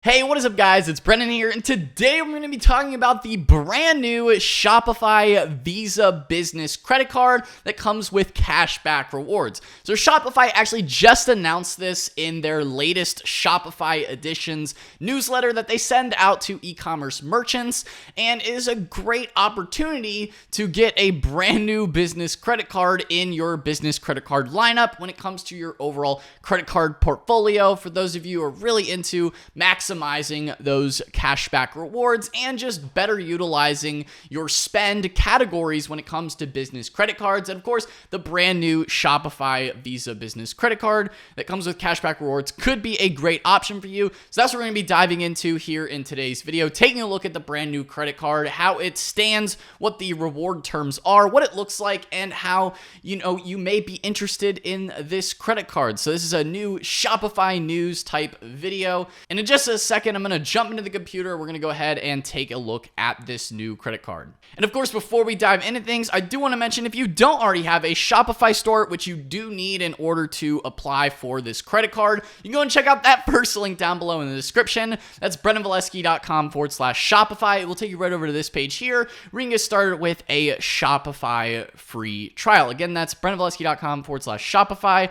Hey, what is up guys? It's Brennan here, and today we're going to be talking about the brand new Shopify Visa Business Credit Card that comes with cashback rewards. So Shopify actually just announced this in their latest Shopify Editions newsletter that they send out to e-commerce merchants, and it is a great opportunity to get a brand new business credit card in your business credit card lineup when it comes to your overall credit card portfolio. For those of you who are really into maximizing those cashback rewards and just better utilizing your spend categories when it comes to business credit cards. And of course, the brand new Shopify Visa Business Credit Card that comes with cashback rewards could be a great option for you. So that's what we're going to be diving into here in today's video, taking a look at the brand new credit card, how it stands, what the reward terms are, what it looks like, and how you may be interested in this credit card. So this is a new Shopify news type video, and in just a second, I'm going to jump into the computer. We're going to go ahead and take a look at this new credit card. And of course, before we dive into things, I do want to mention if you don't already have a Shopify store, which you do need in order to apply for this credit card, you can go and check out that first link down below in the description. That's brennanvalesky.com/Shopify. It will take you right over to this page here where you can get started with a Shopify free trial. Again, that's brennanvalesky.com/Shopify.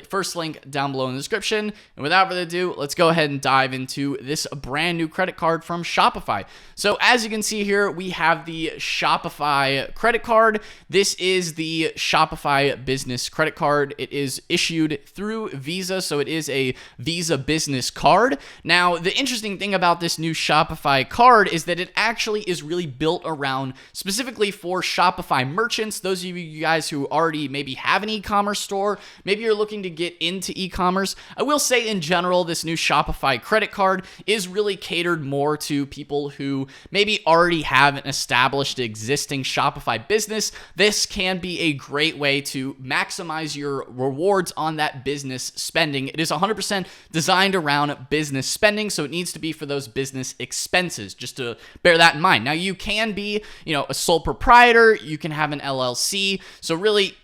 First link down below in the description. And without further ado, let's go ahead and dive into this brand new credit card from Shopify. So as you can see here, we have the Shopify credit card. This is the Shopify business credit card. It is issued through Visa, so it is a Visa business card. Now, the interesting thing about this new Shopify card is that it actually is really built around specifically for Shopify merchants. Those of you guys who already maybe have an e-commerce store, maybe you're looking to get into e-commerce. I will say in general, this new Shopify credit card is really catered more to people who maybe already have an established existing Shopify business. This can be a great way to maximize your rewards on that business spending. It is 100% designed around business spending, so it needs to be for those business expenses, just to bear that in mind. Now, you can be, a sole proprietor, you can have an LLC, so really,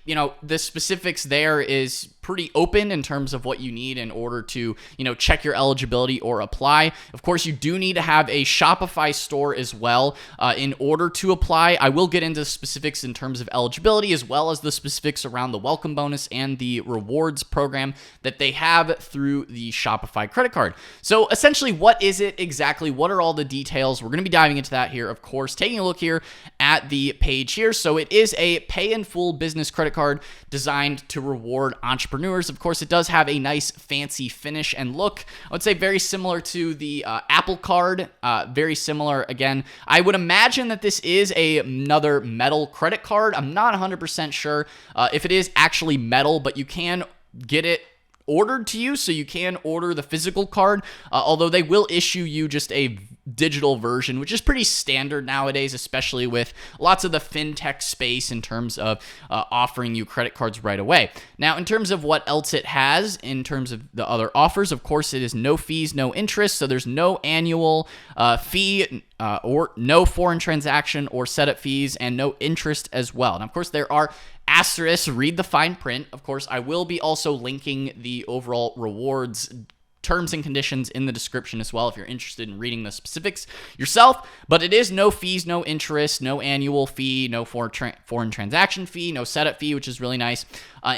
the specifics there is pretty open in terms of what you need in order to, check your eligibility or apply. Of course, you do need to have a Shopify store as well in order to apply. I will get into specifics in terms of eligibility as well as the specifics around the welcome bonus and the rewards program that they have through the Shopify credit card. So essentially, what is it exactly? What are all the details? We're going to be diving into that here, of course, taking a look here at the page here. So it is a pay in full business credit card designed to reward entrepreneurs. Of course, it does have a nice fancy finish and look. I would say very similar to the Apple Card, very similar. Again, I would imagine that this is another metal credit card. I'm not 100% sure if it is actually metal, but you can get it ordered to you, so you can order the physical card, although they will issue you just a digital version, which is pretty standard nowadays, especially with lots of the fintech space in terms of offering you credit cards right away. Now, in terms of what else it has, in terms of the other offers, of course, it is no fees, no interest, so there's no annual fee or no foreign transaction or setup fees, and no interest as well. And of course, there are asterisks, read the fine print. Of course, I will be also linking the overall rewards terms and conditions in the description as well if you're interested in reading the specifics yourself. But it is no fees, no interest, no annual fee, no foreign transaction fee, no setup fee, which is really nice.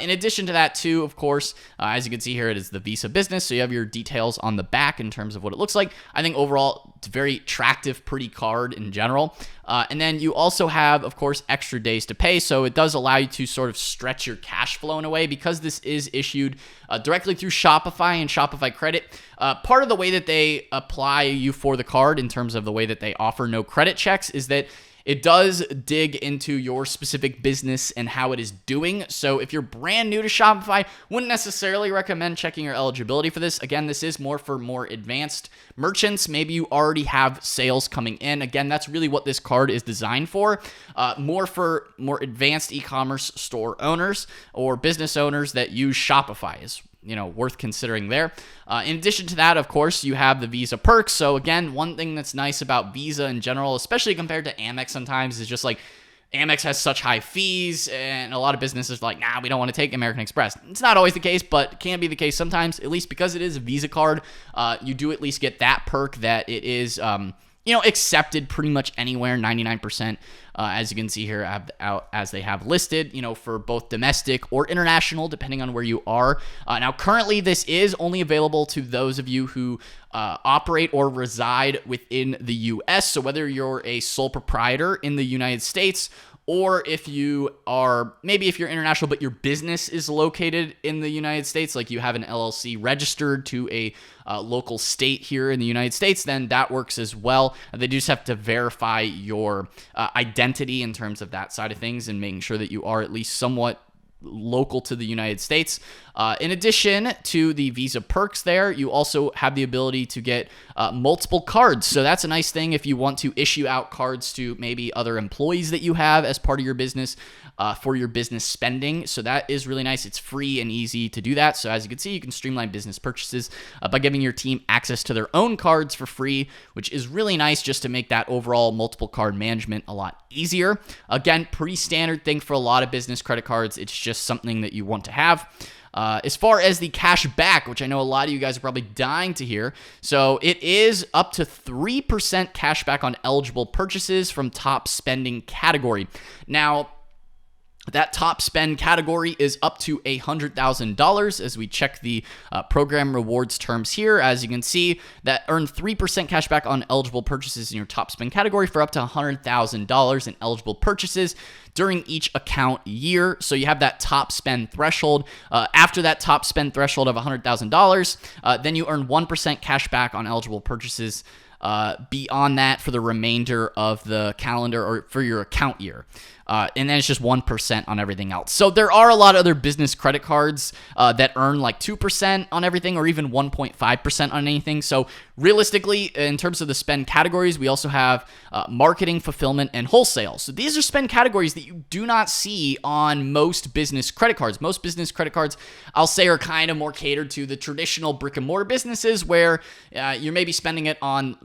In addition to that too, of course, as you can see here, it is the Visa Business, so you have your details on the back in terms of what it looks like. I think overall, it's a very attractive, pretty card in general. And then you also have, of course, extra days to pay, so it does allow you to sort of stretch your cash flow in a way because this is issued directly through Shopify and Shopify Credit. Part of the way that they apply you for the card in terms of the way that they offer no credit checks is that it does dig into your specific business and how it is doing. So if you're brand new to Shopify, wouldn't necessarily recommend checking your eligibility for this. Again, this is more for more advanced merchants. Maybe you already have sales coming in. Again, that's really what this card is designed for. More for more advanced e-commerce store owners or business owners that use Shopify is worth considering there. In addition to that, of course, you have the Visa perks. So again, one thing that's nice about Visa in general, especially compared to Amex sometimes, is just like Amex has such high fees, and a lot of businesses are like, nah, we don't want to take American Express. It's not always the case, but it can be the case sometimes, at least because it is a Visa card. You do at least get that perk that it is, accepted pretty much anywhere, 99%, as you can see here, as they have listed, for both domestic or international, depending on where you are. Now, currently, this is only available to those of you who operate or reside within the U.S. So whether you're a sole proprietor in the United States, or if you are, maybe if you're international, but your business is located in the United States, like you have an LLC registered to a local state here in the United States, then that works as well. They just have to verify your identity in terms of that side of things and making sure that you are at least somewhat local to the United States. In addition to the Visa perks there, you also have the ability to get multiple cards. So that's a nice thing if you want to issue out cards to maybe other employees that you have as part of your business for your business spending. So that is really nice. It's free and easy to do that. So as you can see, you can streamline business purchases by giving your team access to their own cards for free, which is really nice just to make that overall multiple card management a lot easier. Again, pretty standard thing for a lot of business credit cards. It's just something that you want to have. As far as the cash back, which I know a lot of you guys are probably dying to hear, so it is up to 3% cash back on eligible purchases from top spending category. Now, that top spend category is up to $100,000 as we check the program rewards terms here. As you can see, that earn 3% cash back on eligible purchases in your top spend category for up to $100,000 in eligible purchases during each account year. So you have that top spend threshold. After that top spend threshold of $100,000, then you earn 1% cash back on eligible purchases beyond that for the remainder of the calendar or for your account year. And then it's just 1% on everything else. So there are a lot of other business credit cards that earn like 2% on everything or even 1.5% on anything. So realistically, in terms of the spend categories, we also have marketing, fulfillment, and wholesale. So these are spend categories that you do not see on most business credit cards. Most business credit cards, I'll say, are kind of more catered to the traditional brick and mortar businesses where you're maybe spending it on,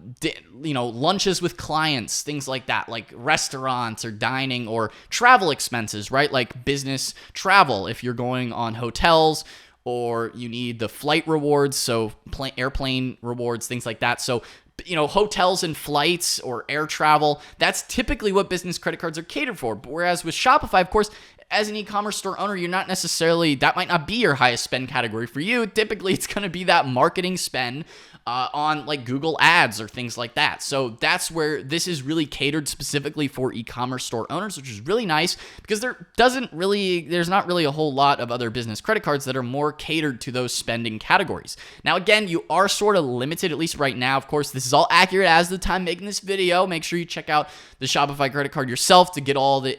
lunches with clients, things like that, like restaurants or dining or travel expenses, right? Like business travel, if you're going on hotels or you need the flight rewards, so airplane rewards, things like that. So, hotels and flights or air travel, that's typically what business credit cards are catered for. But whereas with Shopify, of course, as an e-commerce store owner, you're not necessarily, that might not be your highest spend category for you. Typically, it's going to be that marketing spend on like Google ads or things like that. So that's where this is really catered specifically for e-commerce store owners, which is really nice because there's not really a whole lot of other business credit cards that are more catered to those spending categories. Now, again, you are sort of limited, at least right now. Of course, this is all accurate as the time making this video. Make sure you check out the Shopify credit card yourself to get all the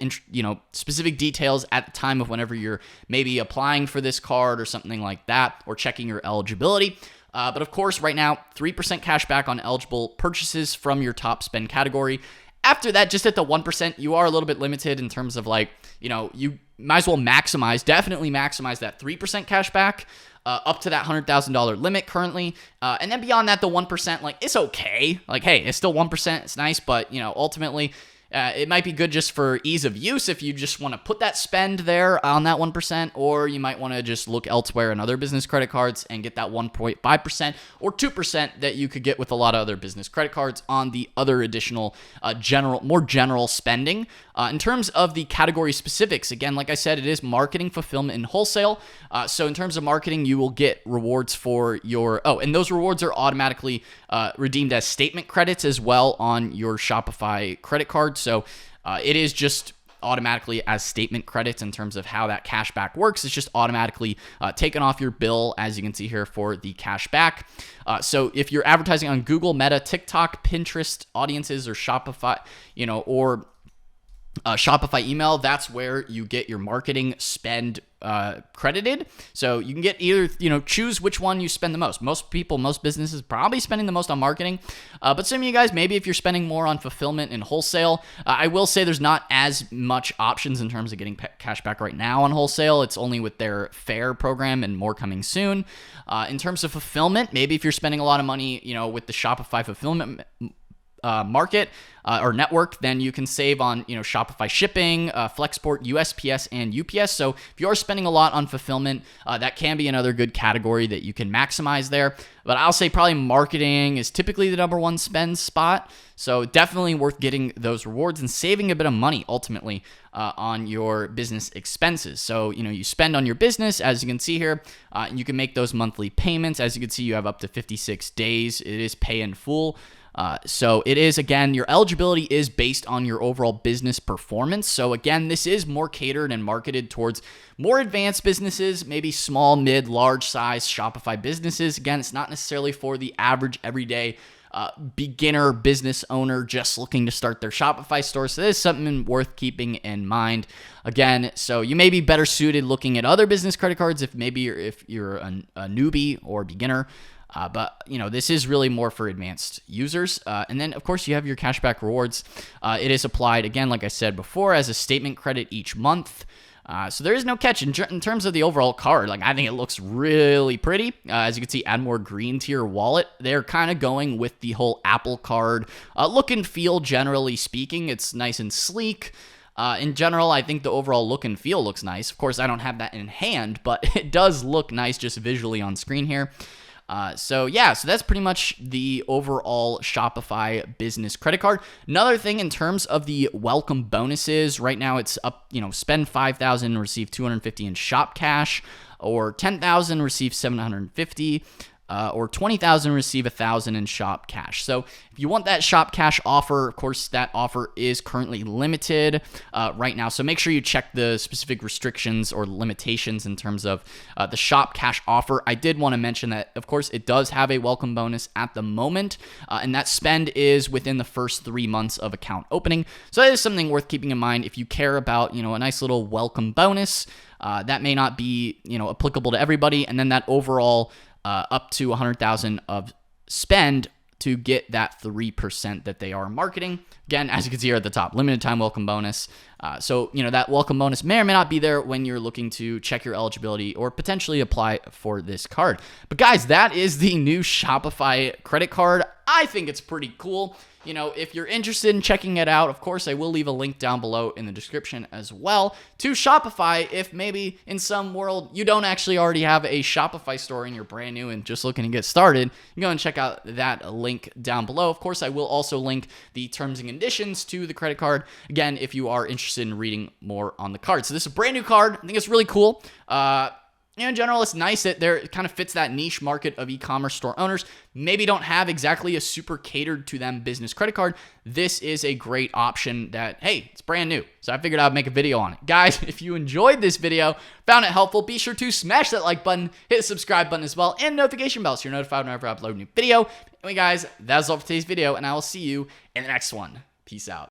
specific details at the time of whenever you're maybe applying for this card or something like that, or checking your eligibility. But of course, right now, 3% cash back on eligible purchases from your top spend category. After that, just at the 1%, you are a little bit limited in terms of you might as well definitely maximize that 3% cash back up to that $100,000 limit currently. And then beyond that, the 1%, it's okay. Hey, it's still 1%. It's nice, but, ultimately, it might be good just for ease of use if you just want to put that spend there on that 1%, or you might want to just look elsewhere in other business credit cards and get that 1.5% or 2% that you could get with a lot of other business credit cards on the other additional more general spending. In terms of the category specifics, again, like I said, it is marketing, fulfillment, and wholesale. So in terms of marketing, you will get rewards for and those rewards are automatically redeemed as statement credits as well on your Shopify credit card. So it is just automatically as statement credits in terms of how that cash back works. It's just automatically taken off your bill, as you can see here, for the cash back. So if you're advertising on Google, Meta, TikTok, Pinterest, audiences, or Shopify, or Shopify email, that's where you get your marketing spend credited. So you can get either, choose which one you spend the most. Most businesses probably spending the most on marketing. But some of you guys, maybe if you're spending more on fulfillment and wholesale, I will say there's not as much options in terms of getting cash back right now on wholesale. It's only with their Fair program and more coming soon. In terms of fulfillment, maybe if you're spending a lot of money, with the Shopify fulfillment market or network, then you can save on, Shopify shipping, Flexport, USPS, and UPS. So if you're spending a lot on fulfillment, that can be another good category that you can maximize there. But I'll say probably marketing is typically the number one spend spot. So definitely worth getting those rewards and saving a bit of money ultimately on your business expenses. So, you spend on your business, as you can see here, and you can make those monthly payments. As you can see, you have up to 56 days. It is pay in full. So it is, again, your eligibility is based on your overall business performance. So again, this is more catered and marketed towards more advanced businesses, maybe small, mid, large size Shopify businesses. Again, it's not necessarily for the average everyday beginner business owner just looking to start their Shopify store. So this is something worth keeping in mind. Again, so you may be better suited looking at other business credit cards if you're a newbie or beginner. But this is really more for advanced users. And then, of course, you have your cashback rewards. It is applied, again, like I said before, as a statement credit each month. So there is no catch in terms of the overall card. I think it looks really pretty. As you can see, add more green to your wallet. They're kind of going with the whole Apple Card look and feel, generally speaking. It's nice and sleek. In general, I think the overall look and feel looks nice. Of course, I don't have that in hand, but it does look nice just visually on screen here. So that's pretty much the overall Shopify business credit card. Another thing in terms of the welcome bonuses, right now it's up, spend $5,000, receive $250 in shop cash, or $10,000, receive $750. Or $20,000, receive $1,000 in shop cash. So if you want that shop cash offer, of course, that offer is currently limited right now. So make sure you check the specific restrictions or limitations in terms of the shop cash offer. I did want to mention that, of course, it does have a welcome bonus at the moment, and that spend is within the first 3 months of account opening. So that is something worth keeping in mind if you care about, a nice little welcome bonus. That may not be, applicable to everybody, and then that overall up to 100,000 of spend to get that 3% that they are marketing. Again, as you can see here at the top, limited time welcome bonus. So that welcome bonus may or may not be there when you're looking to check your eligibility or potentially apply for this card. But guys, that is the new Shopify credit card. I think it's pretty cool. If you're interested in checking it out, of course, I will leave a link down below in the description as well to Shopify. If maybe in some world you don't actually already have a Shopify store and you're brand new and just looking to get started, you go and check out that link down below. Of course, I will also link the terms and conditions to the credit card. Again, if you are interested in reading more on the card. So this is a brand new card. I think it's really cool. In general, it's nice that it kind of fits that niche market of e-commerce store owners. Maybe don't have exactly a super catered to them business credit card. This is a great option that, hey, it's brand new. So I figured I'd make a video on it. Guys, if you enjoyed this video, found it helpful, be sure to smash that like button, hit the subscribe button as well, and notification bell so you're notified whenever I upload a new video. Anyway, guys, that's all for today's video, and I will see you in the next one. Peace out.